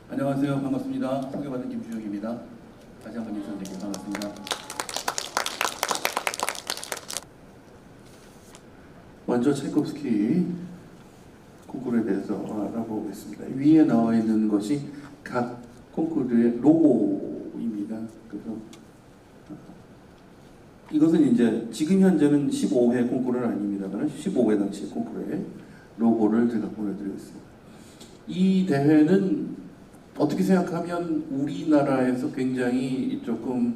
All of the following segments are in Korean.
안녕하세요. 반갑습니다. 소개받은 김주영입니다. 다시 한번 인사드리게 반갑습니다. 먼저 차이콥스키 콩쿠르에 대해서 알아보겠습니다. 위에 나와 있는 것이 각 콩쿠르의 로고입니다. 그래서 이것은 이제 지금 현재는 15회 콩쿠르는 아닙니다만 15회 당시 콩쿠르의 로고를 제가 보여드리겠습니다. 이 대회는 어떻게 생각하면 우리나라에서 굉장히 조금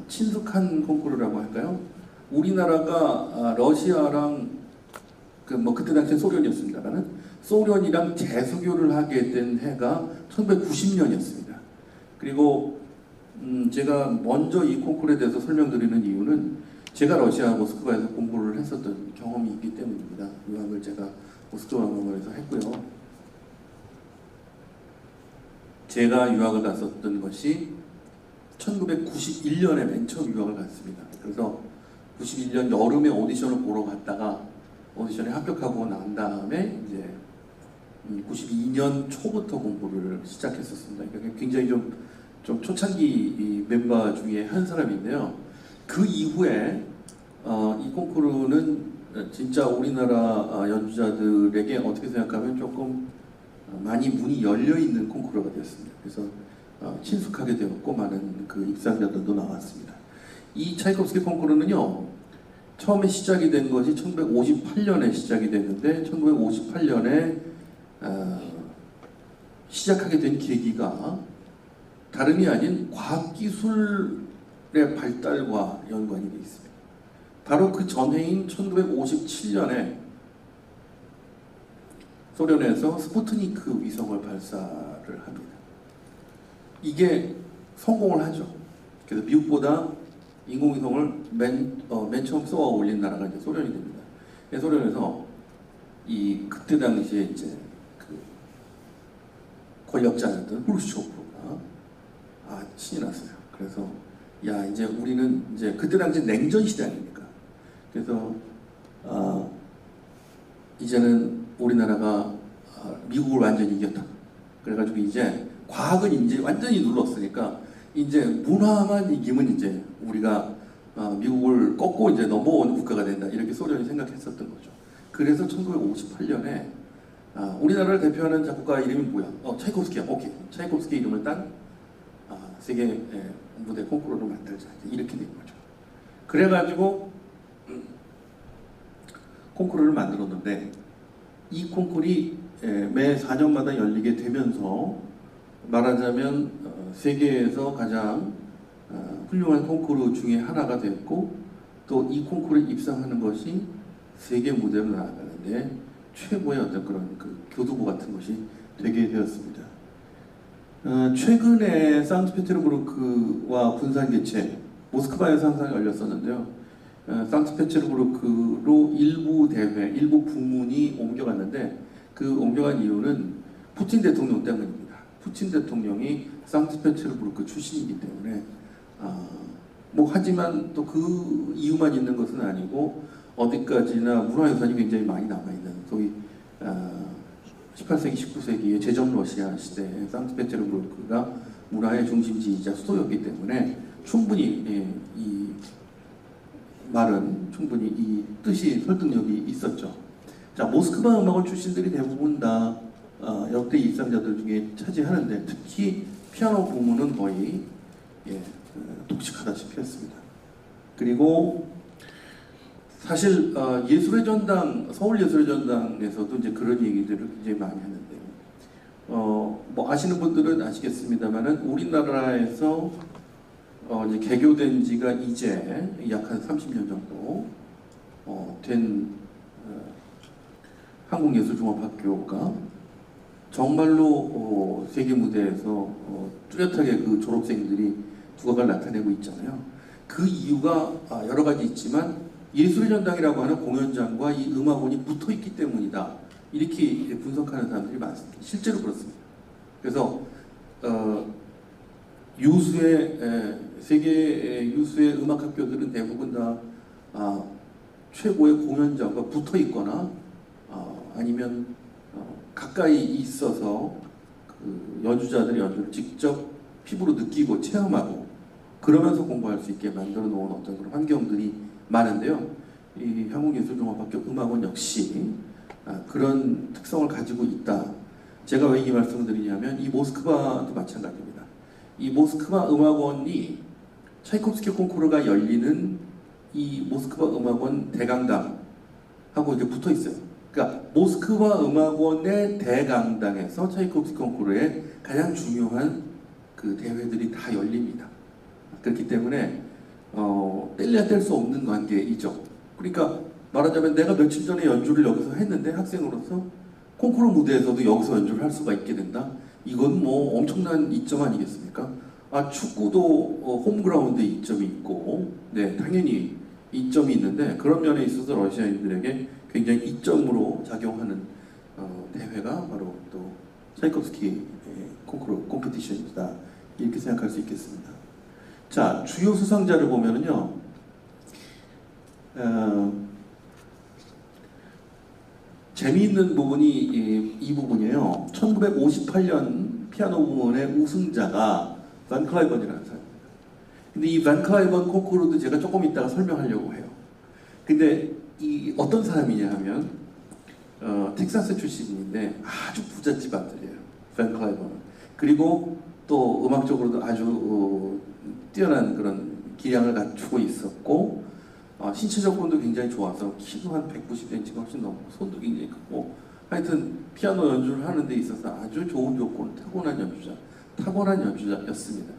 친숙한 콩쿠르라고 할까요? 우리나라가 러시아랑 그때 당시 소련이었습니다만은 소련이랑 재수교를 하게 된 해가 1990년이었습니다. 그리고 제가 먼저 이 콩쿠르에 대해서 설명드리는 이유는 제가 러시아 모스크바에서 공부를 했었던 경험이 있기 때문입니다. 유학을 제가 모스크바 공원에서 했고요. 제가 유학을 갔었던 것이 1991년에 맨 처음 유학을 갔습니다. 그래서 91년 여름에 오디션을 보러 갔다가 오디션에 합격하고 난 다음에 이제 92년 초부터 공부를 시작했었습니다. 그러니까 굉장히 좀 초창기 멤버 중에 한 사람인데요. 그 이후에 이 콩쿠르는 진짜 우리나라 연주자들에게 어떻게 생각하면 조금 많이 문이 열려 있는 콩쿠르가 되었습니다. 그래서 친숙하게 되었고 많은 그 입상자들도 나왔습니다. 이 차이콥스키 콩쿠르는요, 처음에 시작이 된 것이 1958년에 시작이 됐는데 1958년에 시작하게 된 계기가 다름이 아닌 과학기술의 발달과 연관이 되어 있습니다. 바로 그 전해인 1957년에 소련에서 스푸트니크 위성을 발사를 합니다. 이게 성공을 하죠. 그래서 미국보다 인공위성을 맨 처음 쏘아 올린 나라가 이제 소련이 됩니다. 소련에서 그때 당시에 이제 그 권력자였던 후르시초프가 신이 났어요. 그래서 이제 우리는 이제 그때 당시 냉전 시대 아닙니까? 그래서 이제는 우리나라가 미국을 완전히 이겼다. 그래가지고 이제 과학은 이제 완전히 눌렀으니까 이제 문화만 이기면 이제 우리가 미국을 꺾고 이제 넘어오는 국가가 된다. 이렇게 소련이 생각했었던 거죠. 그래서 1958년에 우리나라를 대표하는 작곡가 이름이 뭐야? 차이콥스키야. 오케이. 차이콥스키 이름을 딴 세계 무대 콩쿠르를 만들자. 이렇게 된 거죠. 그래가지고 콩쿠르를 만들었는데 이 콩쿠르이 매 4년마다 열리게 되면서 말하자면 세계에서 가장 훌륭한 콩쿠르 중에 하나가 됐고 또 이 콩쿠르에 입상하는 것이 세계 무대로 나아가는데 최고의 어떤 그런 그 교두보 같은 것이 되게 되었습니다. 최근에 상트페테르부르크와 군산 개최 모스크바에서 항상 열렸었는데요. 상트페테르부르크로 일부 대회, 일부 부문이 옮겨갔는데 그 옮겨간 이유는 푸틴 대통령 때문입니다. 푸틴 대통령이 상트페테르부르크 출신이기 때문에 하지만 또 그 이유만 있는 것은 아니고 어디까지나 문화유산이 굉장히 많이 남아있는 소위 18세기, 19세기의 제정 러시아 시대에 상트페테르부르크가 문화의 중심지이자 수도였기 때문에 충분히 이 말은 충분히 이 뜻이 설득력이 있었죠. 자, 모스크바 음악원 출신들이 대부분 다 역대 입상자들 중에 차지하는데 특히 피아노 부문은 거의 독식하다시피 했습니다. 그리고 사실 예술의 전당, 서울예술의 전당에서도 이제 그런 얘기들을 굉장히 많이 하는데요. 아시는 분들은 아시겠습니다만은 우리나라에서 이제 개교된 지가 이제 약 한 30년 정도 된 한국예술종합학교가 정말로 세계 무대에서 뚜렷하게 그 졸업생들이 두각을 나타내고 있잖아요. 그 이유가 여러 가지 있지만 예술의 전당이라고 하는 공연장과 이 음악원이 붙어 있기 때문이다. 이렇게 분석하는 사람들이 많습니다. 실제로 그렇습니다. 그래서 세계 유수의 음악 학교들은 대부분 다 최고의 공연장과 붙어 있거나 아니면 가까이 있어서 그 그 연주자들의 연주를 직접 피부로 느끼고 체험하고 그러면서 공부할 수 있게 만들어 놓은 어떤 그런 환경들이 많은데요. 이 한국예술종합학교 음악원 역시 그런 특성을 가지고 있다. 제가 왜 이 말씀을 드리냐면 이 모스크바도 마찬가지입니다. 이 모스크바 음악원이 차이콥스키 콩쿠르가 열리는 이 모스크바 음악원 대강당하고 이렇게 붙어 있어요. 그러니까 모스크바 음악원의 대강당에서 차이콥스키 콩쿠르의 가장 중요한 그 대회들이 다 열립니다. 그렇기 때문에 뗄래야 뗄 수 없는 관계이죠. 그러니까 말하자면 내가 며칠 전에 연주를 여기서 했는데 학생으로서 콩쿠르 무대에서도 여기서 연주를 할 수가 있게 된다. 이건 뭐 엄청난 이점 아니겠습니까? 축구도 홈그라운드에 이점이 있고, 네, 당연히 이점이 있는데 그런 면에 있어서 러시아인들에게 굉장히 이점으로 작용하는 대회가 바로 또 차이콥스키 콩쿠르 콤피티션이다. 이렇게 생각할 수 있겠습니다. 자, 주요 수상자를 보면은요, 재미있는 부분이 이 부분이에요. 1958년 피아노 부문의 우승자가 반 클라이번이라는 사람입니다. 근데 이 반 클라이번 콩쿠르도 제가 조금 이따가 설명하려고 해요. 근데 이 어떤 사람이냐 하면 텍사스 출신인데 아주 부잣집 아들이에요. 반 클라이번은. 그리고 또 음악적으로도 아주 뛰어난 그런 기량을 갖추고 있었고 신체 조건도 굉장히 좋아서 키도 한 190cm가 훨씬 넘고 손도 굉장히 크고 하여튼 피아노 연주를 하는 데 있어서 아주 좋은 조건, 탁월한 연주자였습니다.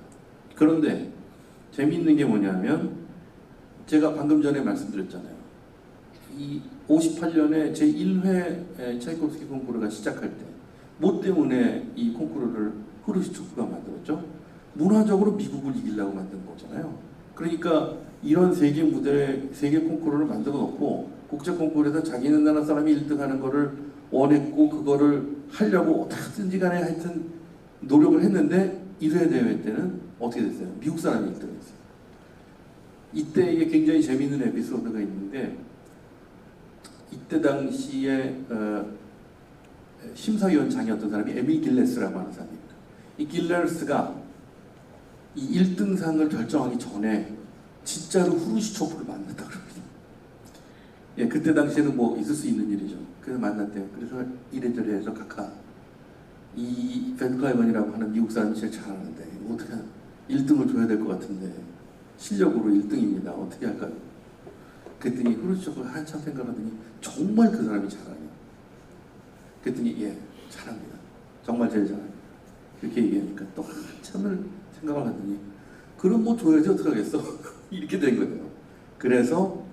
그런데 재미있는 게 뭐냐면 제가 방금 전에 말씀드렸잖아요. 이 58년에 제1회 차이콥스키 콩쿠르가 시작할 때 뭐 때문에 이 콩쿠르를 후르시초프가 만들었죠? 문화적으로 미국을 이기려고 만든 거잖아요. 그러니까 이런 세계 무대, 세계 콩쿠르를 만들어 놓고 국제 콩쿠르에서 자기네 나라 사람이 1등 하는 거를 원했고 그거를 하려고 어떻게든지 간에 하여튼 노력을 했는데 1회 대회 때는 어떻게 됐어요? 미국 사람이 1등 했어요. 이때 이게 굉장히 재미있는 에피소드가 있는데 이때 당시에 심사위원장이었던 사람이 에밀 길레스라고 하는 사람입니다. 이 길레스가 이 1등상을 결정하기 전에 진짜로 후르시초프를 만났다 그럽니다. 예, 그때 당시에는 뭐 있을 수 있는 일이죠. 그래서 만났대요. 그래서 이래저래 해서 각하 이 벤 클라이번이라고 하는 미국 사람이 제일 잘하는데 어떻게 1등을 줘야 될 것 같은데 실력으로 1등입니다. 어떻게 할까요? 그랬더니 후르시초프가 한참 생각하더니 정말 그 사람이 잘하냐. 그랬더니 예, 잘합니다. 정말 제일 잘합니다. 이렇게 얘기하니까 또 한참을 생각을 하더니 그럼 뭐 줘야지 어떡하겠어. 이렇게 된 거예요. 그래서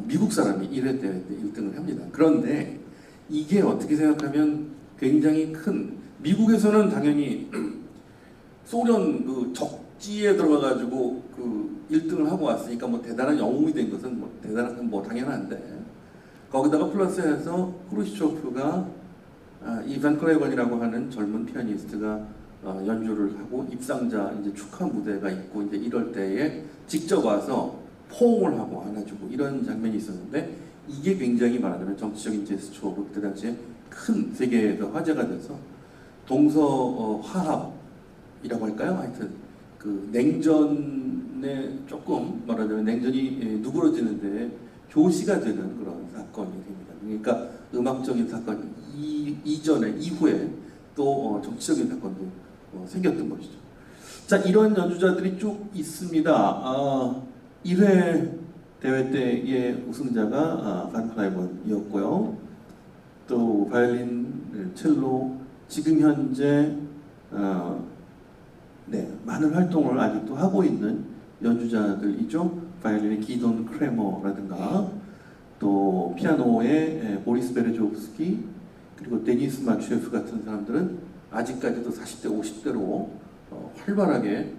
미국 사람이 1회 대회 때 1등을 합니다. 그런데 이게 어떻게 생각하면 굉장히 큰 미국에서는 당연히 소련 그 적지에 들어가가지고 그 1등을 하고 왔으니까 뭐 대단한 영웅이 된 것은 뭐 대단한 건 뭐 당연한데 거기다가 플러스해서 후르시초프가 이 반 클라이번이라고 하는 젊은 피아니스트가 연주를 하고 입상자 이제 축하 무대가 있고 이제 이럴 때에 직접 와서 포옹을 하고 안아주고 이런 장면이 있었는데 이게 굉장히 말하자면 정치적인 제스처로 그때 당시에 큰 세계에서 화제가 돼서 동서 화합이라고 할까요? 하여튼 그 냉전에 조금 말하자면 냉전이 누그러지는데 교시가 되는 그런 사건이 됩니다. 그러니까 음악적인 사건 이전에 이후에 또 정치적인 사건도 생겼던 것이죠. 자, 이런 연주자들이 쭉 있습니다. 1회 대회 때의 우승자가 반 클라이번이었고요. 또 바이올린, 첼로, 지금 현재 많은 활동을 아직도 하고 있는 연주자들이죠. 바이올린의 기돈 크레머라든가 또 피아노의 보리스 베레조프스키 그리고 데니스 마추에프 같은 사람들은 아직까지도 40대, 50대로 활발하게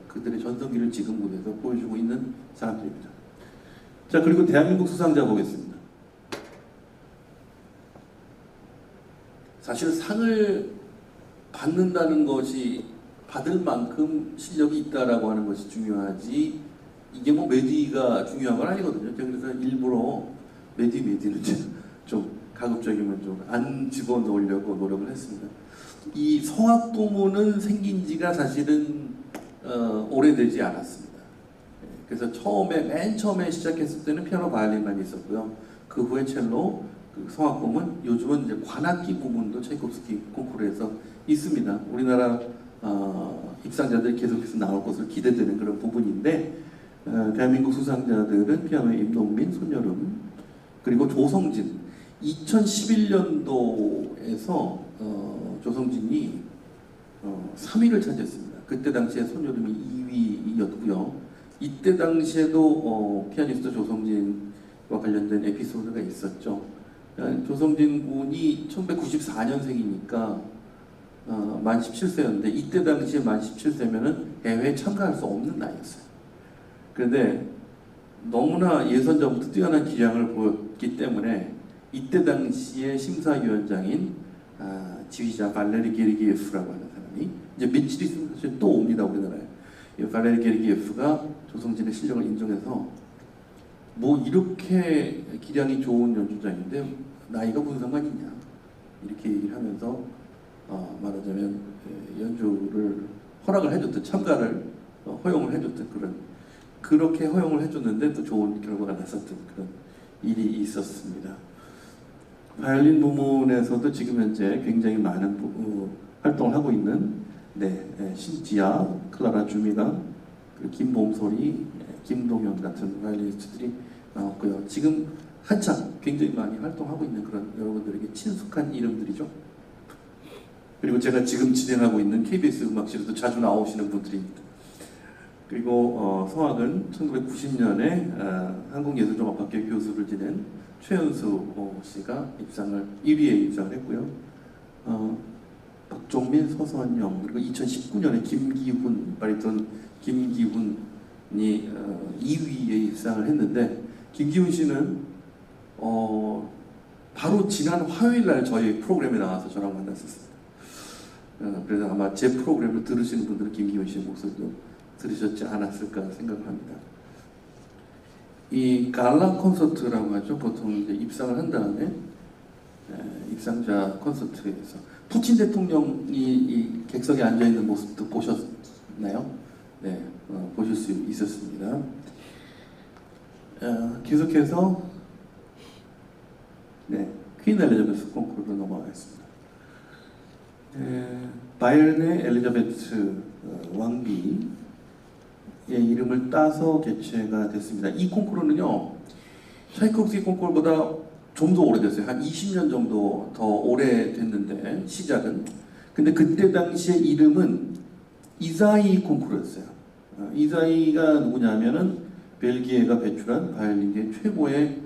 그들의 전성기를 지금 무대에서 보여주고 있는 사람들입니다. 자, 그리고 대한민국 수상자 보겠습니다. 사실 상을 받는다는 것이 받을 만큼 실력이 있다라고 하는 것이 중요하지 이게 뭐 메디가 중요한 건 아니거든요. 그래서 일부러 메디는 좀 가급적이면 좀 안 집어넣으려고 노력을 했습니다. 이 성악부문은 생긴 지가 사실은 오래되지 않았습니다. 그래서 맨 처음에 시작했을 때는 피아노 바이올린만 있었고요. 그 후에 첼로, 그 성악부문, 요즘은 이제 관악기 부문도 차이콥스키 콩쿠르에서 있습니다. 우리나라 입상자들이 계속해서 나올 것으로 기대되는 그런 부분인데, 대한민국 수상자들은 피아노의 임동민, 손여름, 그리고 조성진. 2011년도에서 조성진이 3위를 차지했습니다. 그때 당시에 손여름이 2위였고요. 이때 당시에도 피아니스트 조성진과 관련된 에피소드가 있었죠. 조성진 군이 1994년생이니까 만 17세였는데 이때 당시에 만 17세면은 대회에 참가할 수 없는 나이였어요. 그런데 너무나 예선전부터 뛰어난 기량을 보였기 때문에 이때 당시에 심사위원장인 지휘자 발레리 게르기예프라고 하는 사람이 이제 며칠 있으면 사실 또 옵니다, 우리나라에. 이 발레리 게르기예프가 조성진의 실력을 인정해서 뭐 이렇게 기량이 좋은 연주자인데 나이가 무슨 상관이 있냐 이렇게 얘기를 하면서 말하자면 연주를 허락을 해줬던, 참가를 허용을 해줬던 그렇게 허용을 해줬는데 또 좋은 결과가 났었던 그런 일이 있었습니다. 바이올린 부문에서도 지금 현재 굉장히 많은 활동을 하고 있는 신지아, 클라라 주미가, 김봄소리, 김동현 같은 바이올리니스트들이 나왔고요. 지금 한참 굉장히 많이 활동하고 있는 그런 여러분들에게 친숙한 이름들이죠. 그리고 제가 지금 진행하고 있는 KBS 음악실에도 자주 나오시는 분들입니다. 그리고 성악은 1990년에 한국예술종합학교 교수를 지낸 최연수 씨가 1위에 입상을 했고요. 박종민, 서선영, 그리고 2019년에 김기훈, 바리톤 김기훈이 2위에 입상을 했는데, 김기훈 씨는 바로 지난 화요일 날 저희 프로그램에 나와서 저랑 만났었습니다. 그래서 아마 제 프로그램을 들으시는 분들은 김기훈 씨의 목소리도 들으셨지 않았을까 생각합니다. 이 갈라 콘서트라고 하죠. 보통 이제 입상을 한 다음에 입상자 콘서트에서 푸틴 대통령이 이 객석에 앉아 있는 모습도 보셨나요? 네, 보실 수 있었습니다. 계속해서 퀸 엘리자베스 콩쿠르로 넘어가겠습니다. 바이에른의 엘리자베트 왕비의 이름을 따서 개최가 됐습니다. 이 콩쿠르는요, 차이콥스키 콩쿠르보다 좀 더 오래됐어요. 한 20년 정도 더 오래됐는데, 시작은. 근데 그때 당시의 이름은 이사이 콩쿠르였어요. 이사이가 누구냐면은 벨기에가 배출한 바이올린계 최고의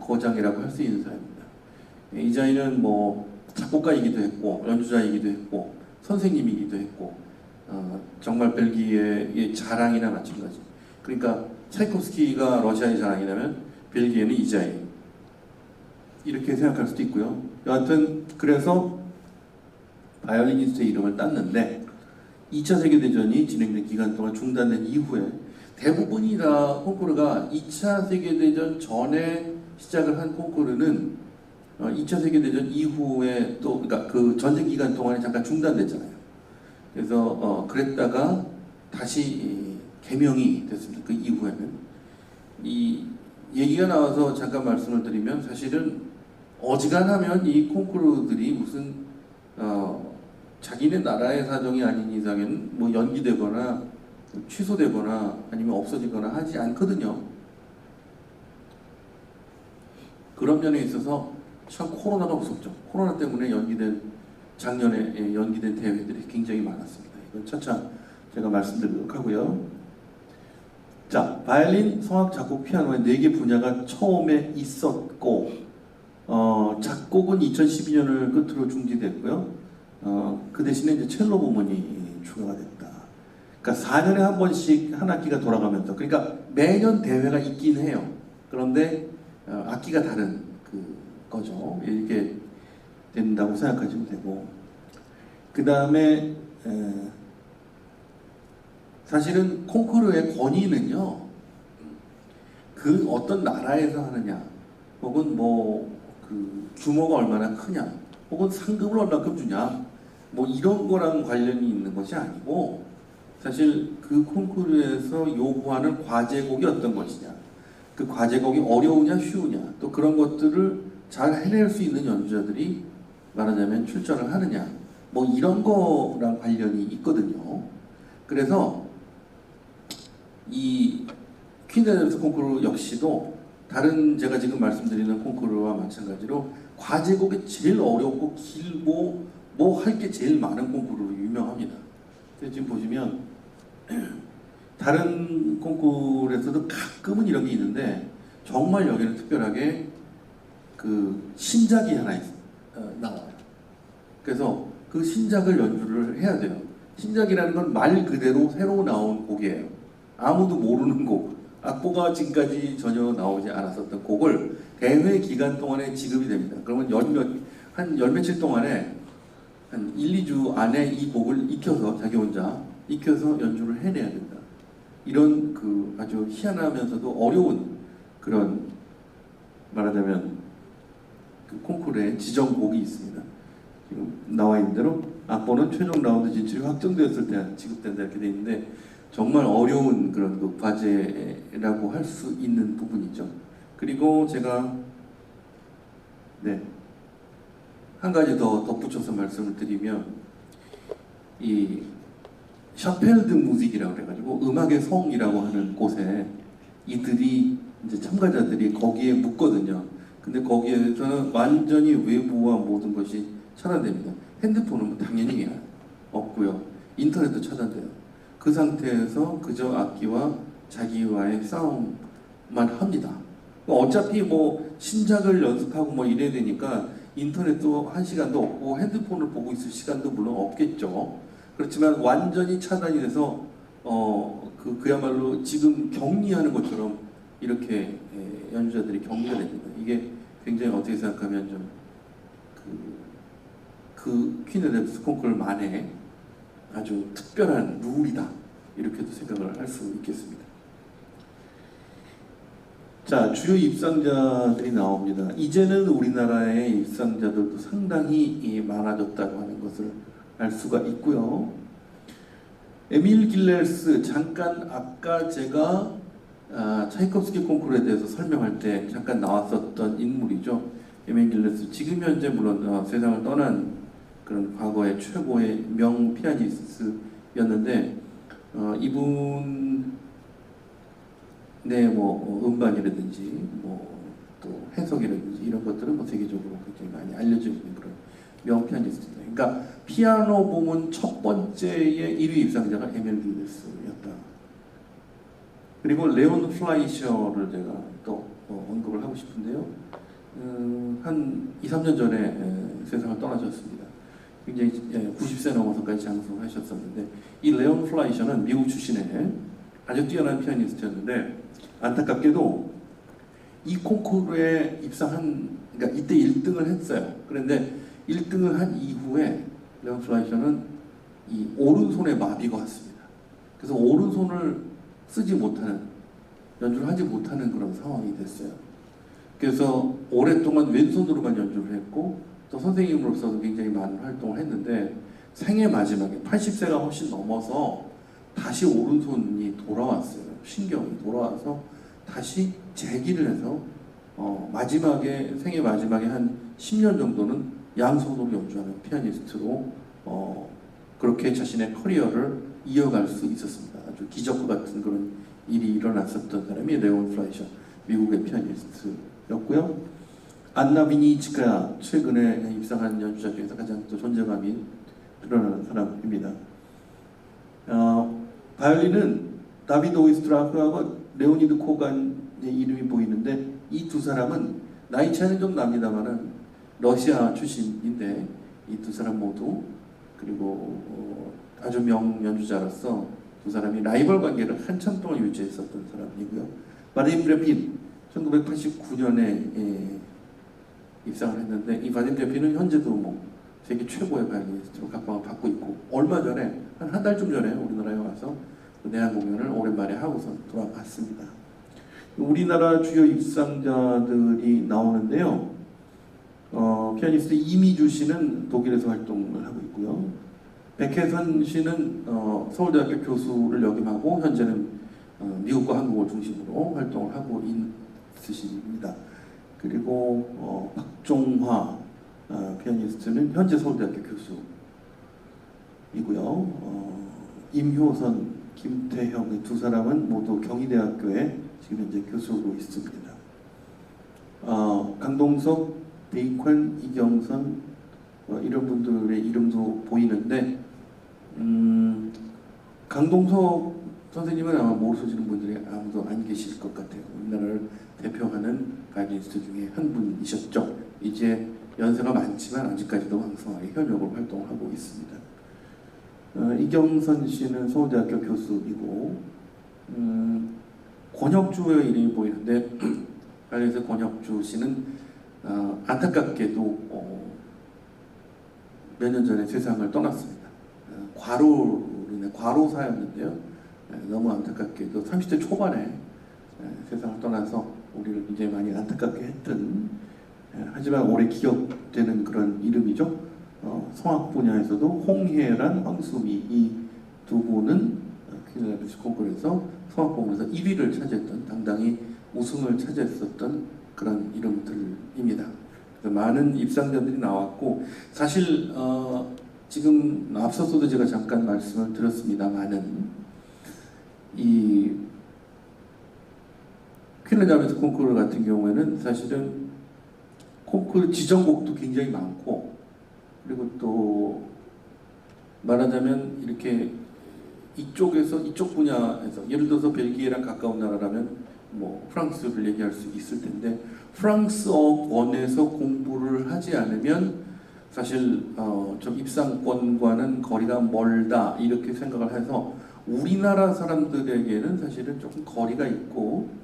거장이라고 할 수 있는 사람입니다. 이사이는 뭐 작곡가이기도 했고, 연주자이기도 했고, 선생님이기도 했고, 정말 벨기에의 자랑이나 마찬가지. 그러니까 차이콥스키가 러시아의 자랑이라면 벨기에는 이자이, 이렇게 생각할 수도 있고요. 여하튼 그래서 바이올리니스트의 이름을 땄는데, 2차 세계대전이 진행된 기간 동안 중단된 이후에 대부분이 다 콩쿠르가 2차 세계대전 전에 시작을 한 콩쿠르는 2차 세계대전 이후에 또, 그러니까 그 전쟁 기간 동안에 잠깐 중단됐잖아요. 그래서 그랬다가 다시 개명이 됐습니다. 그 이후에는. 이 얘기가 나와서 잠깐 말씀을 드리면, 사실은 어지간하면 이 콩쿠르들이 무슨 자기네 나라의 사정이 아닌 이상에는 뭐 연기되거나 취소되거나 아니면 없어지거나 하지 않거든요. 그런 면에 있어서 참 코로나가 무섭죠. 코로나 때문에 작년에 연기된 대회들이 굉장히 많았습니다. 이건 차차 제가 말씀드리도록 하고요. 자, 바이올린, 성악, 작곡, 피아노의 4개 분야가 처음에 있었고, 작곡은 2012년을 끝으로 중지됐고요. 그 대신에 이제 첼로 부문이 추가가 됐다. 그러니까 4년에 한 번씩 한 학기가 돌아가면서, 그러니까 매년 대회가 있긴 해요. 그런데 악기가 다른 거죠. 이렇게 된다고 생각하시면 되고, 그 다음에 사실은 콩쿠르의 권위는요, 그 어떤 나라에서 하느냐, 혹은 뭐 그 규모가 얼마나 크냐, 혹은 상금을 얼마큼 주냐, 뭐 이런 거랑 관련이 있는 것이 아니고 사실 그 콩쿠르에서 요구하는 과제곡이 어떤 것이냐, 그 과제곡이 어려우냐 쉬우냐, 또 그런 것들을 잘 해낼 수 있는 연주자들이 말하자면 출전을 하느냐, 뭐 이런 거랑 관련이 있거든요. 그래서 이 퀸 엘리자베스 콩쿠르 역시도 다른 제가 지금 말씀드리는 콩쿠르와 마찬가지로 과제곡이 제일 어렵고 길고 뭐 할 게 제일 많은 콩쿠르로 유명합니다. 그래서 지금 보시면 다른 콩쿠르에서도 가끔은 이런 게 있는데 정말 여기는 특별하게 그 신작이 하나 나와요. 그래서 그 신작을 연주를 해야 돼요. 신작이라는 건 말 그대로 새로 나온 곡이에요. 아무도 모르는 곡, 악보가 지금까지 전혀 나오지 않았었던 곡을 대회 기간 동안에 지급이 됩니다. 그러면 한 열 며칠 동안에 한 1, 2주 안에 이 곡을 익혀서 자기 혼자 익혀서 연주를 해내야 된다. 이런 그 아주 희한하면서도 어려운 그런 말하자면 그 콩쿠르의 지정곡이 있습니다. 지금 나와 있는 대로 악보는 최종 라운드 진출이 확정되었을 때 지급된다 이렇게 돼 있는데 정말 어려운 그런 그 과제라고 할 수 있는 부분이죠. 그리고 제가 한 가지 더 덧붙여서 말씀을 드리면 이 샤펠드 무직이라고 그래가지고 음악의 성이라고 하는 곳에 이들이 이제 참가자들이 거기에 묵거든요. 근데 거기에서는 완전히 외부와 모든 것이 차단됩니다. 핸드폰은 뭐 당연히 없고요. 인터넷도 차단돼요. 그 상태에서 그저 악기와 자기와의 싸움만 합니다. 어차피 뭐 신작을 연습하고 뭐 이래야 되니까 인터넷도 한 시간도 없고 핸드폰을 보고 있을 시간도 물론 없겠죠. 그렇지만 완전히 차단이 돼서 그야말로 지금 격리하는 것처럼 이렇게 연주자들이 격리가 됩니다. 이게 굉장히 어떻게 생각하면 좀 그 퀸 엘리자베스 콩쿠르만의 아주 특별한 룰이다 이렇게도 생각을 할 수 있겠습니다. 자, 주요 입상자들이 나옵니다. 이제는 우리나라의 입상자들도 상당히 많아졌다고 하는 것을 알 수가 있고요. 에밀 길레르스, 잠깐 아까 제가 차이콥스키 콩쿠르에 대해서 설명할 때 잠깐 나왔었던 인물이죠. 에밀 길레르스, 지금 현재 물론 세상을 떠난 그런 과거의 최고의 명 피아니스트였는데 이분 뭐 음반이라든지 뭐 또 해석이라든지 이런 것들은 뭐 세계적으로 굉장히 많이 알려져 있는 그런 명 피아니스트입니다. 그러니까 피아노 부문 첫 번째의 1위 입상자가 에밀 길레르스였다. 그리고 레온 플라이셔를 제가 또 언급을 하고 싶은데요. 한 2, 3년 전에 세상을 떠나셨습니다. 굉장히 90세 넘어서까지 장수하셨었는데 이 레온 플라이셔는 미국 출신의 아주 뛰어난 피아니스트였는데 안타깝게도 이 콩쿠르에 그러니까 이때 1등을 했어요. 그런데 1등을 한 이후에 레온 플라이셔는 이 오른손에 마비가 왔습니다. 그래서 오른손을 쓰지 못하는, 연주를 하지 못하는 그런 상황이 됐어요. 그래서 오랫동안 왼손으로만 연주를 했고 또 선생님으로서도 굉장히 많은 활동을 했는데 생애 마지막에 80세가 훨씬 넘어서 다시 오른손이 돌아왔어요. 신경이 돌아와서 다시 재기를 해서 생애 마지막에 한 10년 정도는 양손으로 연주하는 피아니스트로 그렇게 자신의 커리어를 이어갈 수 있었습니다. 아주 기적과 같은 그런 일이 일어났었던 사람이 레온 플라이셔, 미국의 피아니스트였고요. 안나 비니츠카, 최근에 입상한 연주자 중에서 가장 또 존재감이 드러나는 사람입니다. 바이올린은 다비드 오이스트라크하고 레오니드 코간의 이름이 보이는데 이 두 사람은 나이 차이는 좀 납니다만은 러시아 출신인데 이 두 사람 모두 그리고 아주 명 연주자로서 두 사람이 라이벌 관계를 한참 동안 유지했었던 사람이고요. 바dim 레핀 1989년에 입상을 했는데 이 바dim 레핀은 현재도 뭐 세계 최고의 바이올리니스트로 각광을 받고 있고 얼마 전에 한 달쯤 전에 우리나라에 와서 내한 공연을 오랜만에 하고서 돌아갔습니다. 우리나라 주요 입상자들이 나오는데요. 피아니스트 이미주 씨는 독일에서 활동을 하고 있고요. 백혜선 씨는 서울대학교 교수를 역임하고 현재는 미국과 한국을 중심으로 활동을 하고 있으십니다. 그리고 박종화 피아니스트는 현재 서울대학교 교수이고요. 임효선, 김태형 두 사람은 모두 경희대학교에 지금 현재 교수로 있습니다. 강동석, 베이컨, 이경선 이런 분들의 이름도 보이는데 강동석 선생님은 아마 모르시는 분들이 아무도 안 계실 것 같아요. 우리나라를 대표하는 바이올리니스트 중에 한 분이셨죠. 이제 연세가 많지만 아직까지도 왕성하게 현역으로 활동을 하고 있습니다. 이경선 씨는 서울대학교 교수이고 권혁주의 이름이 보이는데 바이올리니스트 권혁주 씨는 안타깝게도 몇 년 전에 세상을 떠났습니다. 과로사였는데요. 너무 안타깝게도 30대 초반에 세상을 떠나서 우리를 굉장히 많이 안타깝게 했던 하지만 오래 기억되는 그런 이름이죠. 성악 분야에서도 홍혜란, 황수미 이 두 분은 퀸 엘리자베스 콩쿠르에서 성악 부문에서 1위를 차지했던 당당히 우승을 차지했었던 그런 이름들입니다. 많은 입상자들이 나왔고 사실 지금 앞서서도 제가 잠깐 말씀을 드렸습니다만은 이 퀸 엘리자베스 콩쿠르 같은 경우에는 사실은 콩쿠르 지정곡도 굉장히 많고 그리고 또 말하자면 이렇게 이쪽에서 이쪽 분야에서 예를 들어서 벨기에랑 가까운 나라라면 뭐 프랑스를 얘기할 수 있을 텐데 프랑스어권에서 공부를 하지 않으면 사실 좀 입상권과는 거리가 멀다 이렇게 생각을 해서 우리나라 사람들에게는 사실은 조금 거리가 있고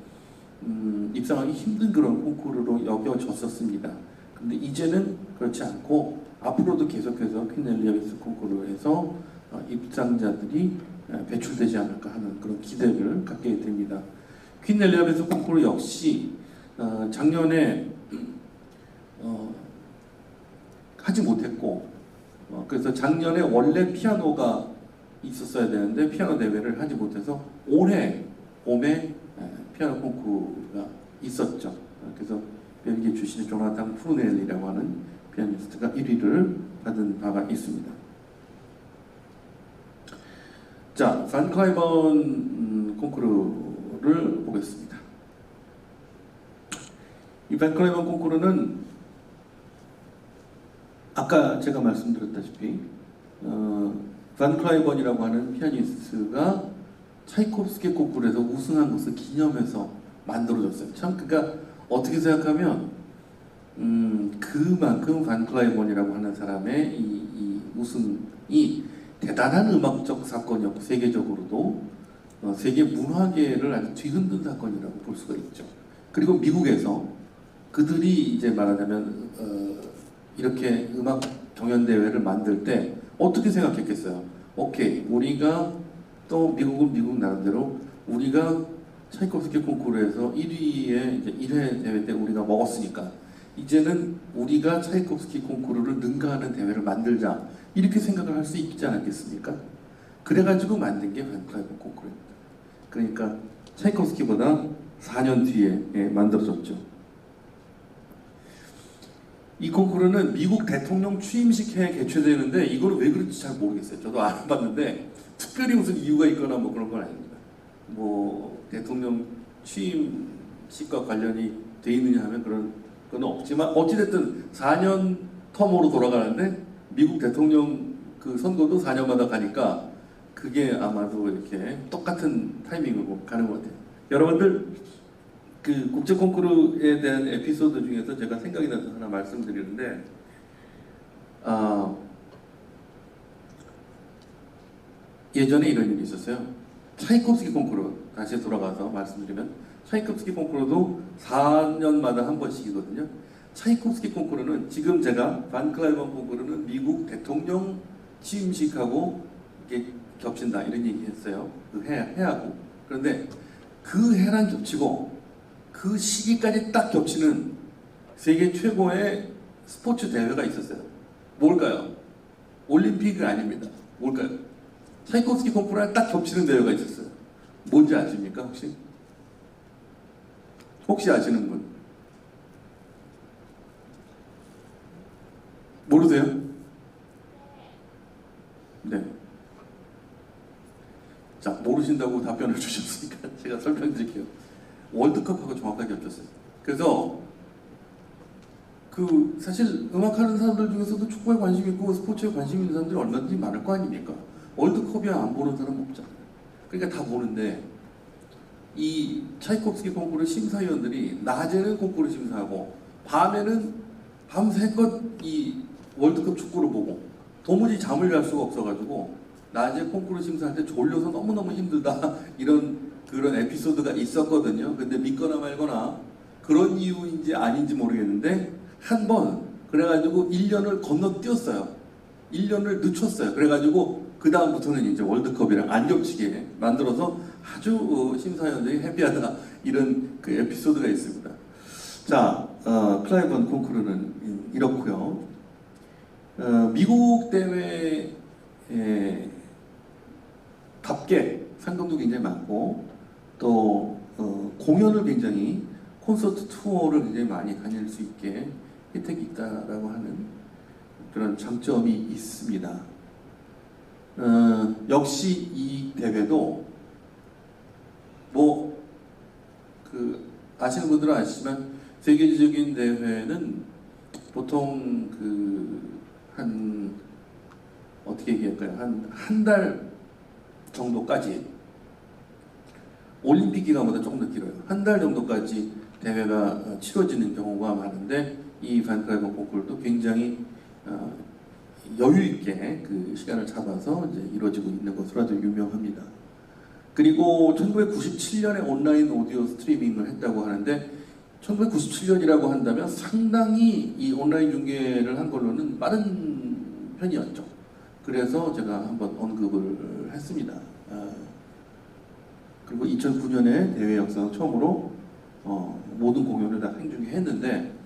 입상하기 힘든 그런 콩쿠르로 여겨졌었습니다. 근데 이제는 그렇지 않고 앞으로도 계속해서 퀸 엘리자베스 콩쿠르에서 입상자들이 배출되지 않을까 하는 그런 기대를 갖게 됩니다. 퀸 엘리자베스 콩쿠르 역시 작년에 하지 못했고 그래서 작년에 원래 피아노가 있었어야 되는데 피아노 대회를 하지 못해서 올해 봄에 피아노 콩쿠르가 있었죠. 그래서 벨기에 출신의 조나탄 프루넬이라고 하는 피아니스트가 1위를 받은 바가 있습니다. 자, 반 클라이번 콩쿠르를 보겠습니다. 이 반 클라이번 콩쿠르는 아까 제가 말씀드렸다시피 반 클라이번이라고 하는 피아니스트가 차이콥스키 콩쿠르에서 우승한 것을 기념해서 만들어졌어요. 참 그러니까 어떻게 생각하면 그만큼 반 클라이번이라고 하는 사람의 이 우승이 대단한 음악적 사건이었고 세계적으로도 세계 문화계를 아주 뒤흔든 사건이라고 볼 수가 있죠. 그리고 미국에서 그들이 이제 말하자면 이렇게 음악 경연 대회를 만들 때 어떻게 생각했겠어요? 오케이, 우리가 또 미국은 미국 나름대로 우리가 차이콥스키 콩쿠르에서 1위에 이제 1회 대회 때 우리가 먹었으니까 이제는 우리가 차이콥스키 콩쿠르를 능가하는 대회를 만들자 이렇게 생각을 할 수 있지 않았겠습니까? 그래가지고 만든 게 반 클라이번 콩쿠르입니다. 그러니까 차이콥스키보다 4년 뒤에 만들어졌죠. 이 콩쿠르는 미국 대통령 취임식 해에 개최되는데 이거는 왜 그런지 잘 모르겠어요. 저도 안 봤는데 특별히 무슨 이유가 있거나 뭐 그런 건 아닙니다. 뭐 대통령 취임식과 관련이 돼 있느냐 하면 그런 건 없지만 어찌됐든 4년 텀으로 돌아가는데 미국 대통령 그 선거도 4년마다 가니까 그게 아마도 이렇게 똑같은 타이밍으로 가는 것 같아요. 여러분들 그 국제 콩쿠르에 대한 에피소드 중에서 제가 생각이 나서 하나 말씀드리는데 예전에 이런 일이 있었어요. 차이콥스키 콩쿠르 다시 돌아가서 말씀드리면 차이콥스키 콩쿠르도 4년마다 한 번씩이거든요. 차이콥스키 콩쿠르는 지금 제가 반 클라이번 콩쿠르는 미국 대통령 취임식하고 이게 겹친다 이런 얘기 했어요. 그 해하고. 그런데 그 해랑 겹치고 그 시기까지 딱 겹치는 세계 최고의 스포츠 대회가 있었어요. 뭘까요? 올림픽이 아닙니다. 뭘까요? 차이콥스키 콩쿠르랑 딱 겹치는 대회가 있었어요. 뭔지 아십니까 혹시? 혹시 아시는 분? 모르세요? 네. 자, 모르신다고 답변을 주셨으니까 제가 설명드릴게요. 월드컵하고 정확하게 겹쳤어요. 그래서 사실 음악하는 사람들 중에서도 축구에 관심 있고 스포츠에 관심 있는 사람들이 얼마든지 많을 거 아닙니까? 월드컵이야 안 보는 사람 없잖아요. 그러니까 다 보는데 이 차이콥스키 콩쿠르 심사위원들이 낮에는 콩쿠르 심사하고 밤에는 밤새껏 이 월드컵 축구를 보고 도무지 잠을 잘 수가 없어가지고 낮에 콩쿠르 심사할 때 졸려서 너무너무 힘들다 이런 그런 에피소드가 있었거든요. 근데 믿거나 말거나 그런 이유인지 아닌지 모르겠는데 한 번 그래가지고 1년을 건너뛰었어요. 1년을 늦췄어요. 그래가지고 그 다음부터는 이제 월드컵이랑 안 겹치게 만들어서 아주 심사위원들이 해피하다 이런 그 에피소드가 있습니다. 자, 클라이번 콩쿠르는 이렇고요. 미국 대회에 답게 상금도 굉장히 많고 또 공연을 굉장히 콘서트 투어를 굉장히 많이 다닐 수 있게 혜택이 있다라고 하는 그런 장점이 있습니다. 역시 이 대회도 아시는 분들은 아시지만 세계적인 대회는 보통 어떻게 얘기할까요? 한 달 정도까지 올림픽 기간보다 조금 더 길어요. 한 달 정도까지 대회가 치러지는 경우가 많은데 이 반 클라이번 콩쿠르도 굉장히 여유 있게 그 시간을 잡아서 이제 이루어지고 있는 것으로 아주 유명합니다. 그리고 1997년에 온라인 오디오 스트리밍을 했다고 하는데 1997년이라고 한다면 상당히 이 온라인 중계를 한 걸로는 빠른 편이었죠. 그래서 제가 한번 언급을 했습니다. 그리고 2009년에 대회 역사상 처음으로 모든 공연을 다 생중계했는데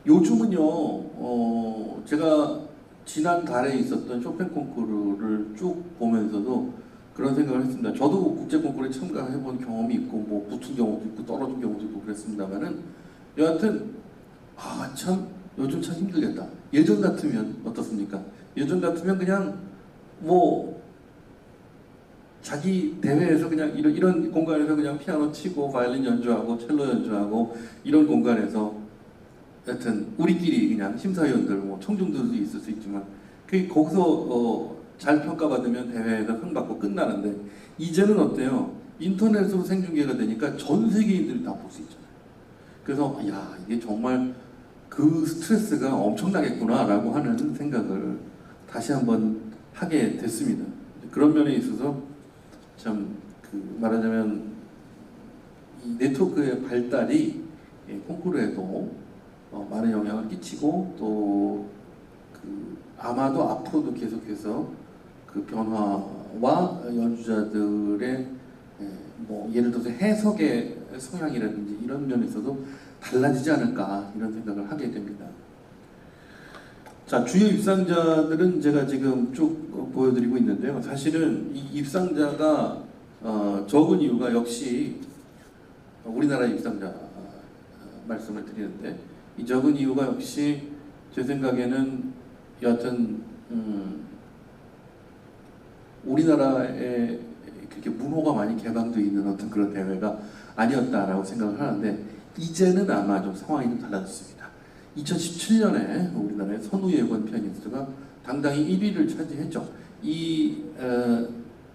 요즘은요 제가 지난달에 있었던 쇼팽 콩쿠르를 쭉 보면서도 그런 생각을 했습니다. 저도 국제 콩쿠르에 참가해본 경험이 있고 뭐 붙은 경우도 있고 떨어진 경우도 있고 그랬습니다만은 여하튼 참 요즘 참 힘들겠다. 예전 같으면 어떻습니까? 예전 같으면 그냥 뭐 자기 대회에서 그냥 이런 공간에서 그냥 피아노 치고 바이올린 연주하고 첼로 연주하고 이런 공간에서 여튼 우리끼리 그냥 심사위원들 뭐 청중들도 있을 수 있지만 거기서 잘 평가받으면 대회에서 상 받고 끝나는데 이제는 어때요? 인터넷으로 생중계가 되니까 전 세계인들이 다 볼 수 있잖아요. 그래서 야 이게 정말 그 스트레스가 엄청나겠구나 라고 하는 생각을 다시 한번 하게 됐습니다. 그런 면에 있어서 참 말하자면 이 네트워크의 발달이 콩쿠르에도 많은 영향을 끼치고 또 아마도 앞으로도 계속해서 그 변화와 연주자들의 뭐 예를 들어서 해석의 성향이라든지 이런 면에서도 달라지지 않을까 이런 생각을 하게 됩니다. 자, 주요 입상자들은 제가 지금 쭉 보여드리고 있는데요. 사실은 이 입상자가 적은 이유가 역시 우리나라 입상자 말씀을 드리는데 이 적은 이유가 역시 제 생각에는 여하튼 우리나라에 그렇게 문호가 많이 개방되어 있는 어떤 그런 대회가 아니었다라고 생각을 하는데 이제는 아마 좀 상황이 좀 달라졌습니다. 2017년에 우리나라의 선우예권 피아니스트가 당당히 1위를 차지했죠.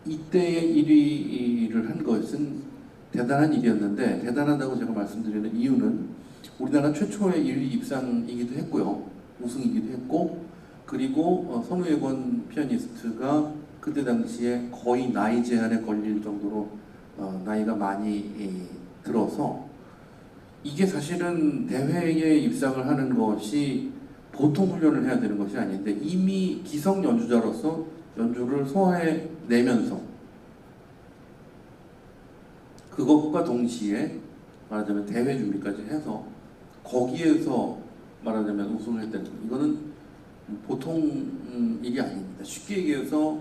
이때의 1위를 한 것은 대단한 일이었는데 대단하다고 제가 말씀드리는 이유는 우리나라 최초의 1위 입상이기도 했고요. 우승이기도 했고 그리고 선우예권 피아니스트가 그때 당시에 거의 나이 제한에 걸릴 정도로 나이가 많이 들어서 이게 사실은 대회에 입상을 하는 것이 보통 훈련을 해야 되는 것이 아닌데 이미 기성 연주자로서 연주를 소화해내면서 그것과 동시에 말하자면 대회 준비까지 해서 거기에서 말하자면 우승을 했다는 거. 이거는 보통 일이 아닙니다. 쉽게 얘기해서